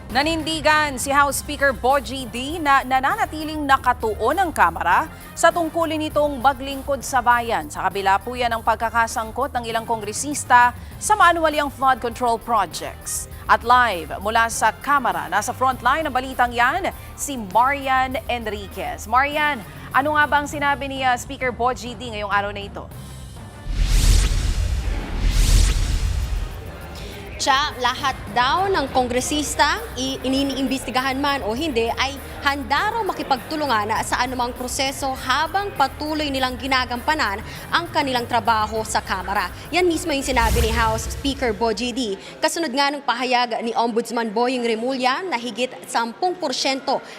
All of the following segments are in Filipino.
Nanindigan si House Speaker Bojie Dy na nananatiling nakatuon ang Kamara sa tungkulin nitong maglingkod sa bayan. Sa kabila po yan ang pagkakasangkot ng ilang kongresista sa maanomalyang flood control projects. At live mula sa Kamara, nasa Frontline ng balitang yan, si Marianne Enriquez. Marianne, ano nga ba ang sinabi ni Speaker Bojie Dy ngayong araw na ito? Lahat daw ng kongresista, iniimbestigahan man o hindi, ay handa raw makipagtulungan sa anumang proseso habang patuloy nilang ginagampanan ang kanilang trabaho sa Kamara. Yan mismo yung sinabi ni House Speaker Bojie Dy. Kasunod nga ng pahayag ni Ombudsman Boying Remulla na higit 10%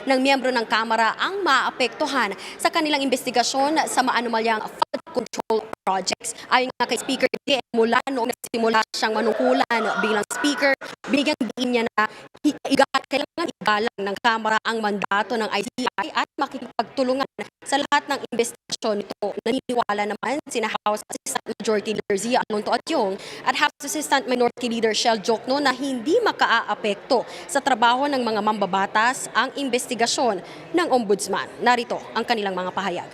ng miyembro ng Kamara ang maapektuhan sa kanilang investigasyon sa maanomalyang flood control projects. Ayon nga kay Speaker Dy, mula noong nagsimula siyang manungkulan bilang Speaker, binigyang diin niya na kailangan igalang ng Kamara ang mandato ng ICI at makikipagtulungan sa lahat ng investigasyon nito. Naniniwala naman sina House Assistant Majority Leader Zia Alonto at Yung at House Assistant Minority Leader Shell Jokno na hindi makaaapekto sa trabaho ng mga mambabatas ang investigasyon ng Ombudsman. Narito ang kanilang mga pahayag.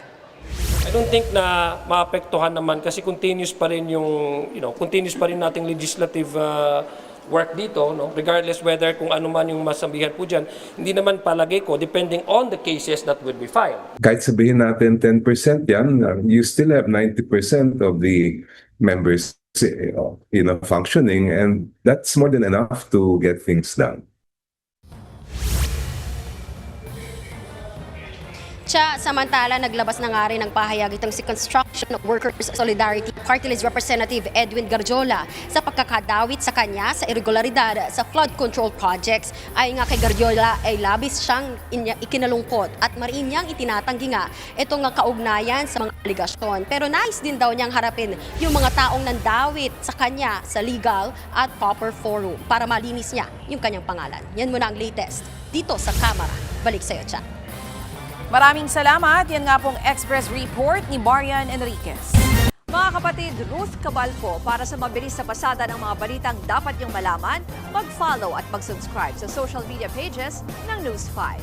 I don't think na maapektuhan naman kasi continuous pa rin yung continuous pa rin nating legislative work dito, no? Regardless whether kung ano man yung masabihan po diyan, hindi naman palagay ko depending on the cases that will be filed. Kahit sabihin natin 10% yan, you still have 90% of the members functioning, and that's more than enough to get things done. Samantala, naglabas na nga rin ng pahayag itong si Construction Workers Solidarity Party List Representative Edwin Garjola sa pagkakadawit sa kanya sa irregularidad sa flood control projects. Ayon nga kay Garjola ay labis siyang ikinalungkot at mariin niyang itinatanggi nga itong kaugnayan sa mga aligasyon. Pero nais din daw niyang harapin yung mga taong nandawit sa kanya sa legal at proper forum para malinis niya yung kanyang pangalan. Yan muna ang latest dito sa Kamara. Balik sa'yo, Cha. Maraming salamat. Yan nga pong Express Report ni Marianne Enriquez. Mga kapatid, Ruth Cabalpo, para sa mabilis na pasada ng mga balitang dapat niyong malaman, mag-follow at mag-subscribe sa social media pages ng News 5.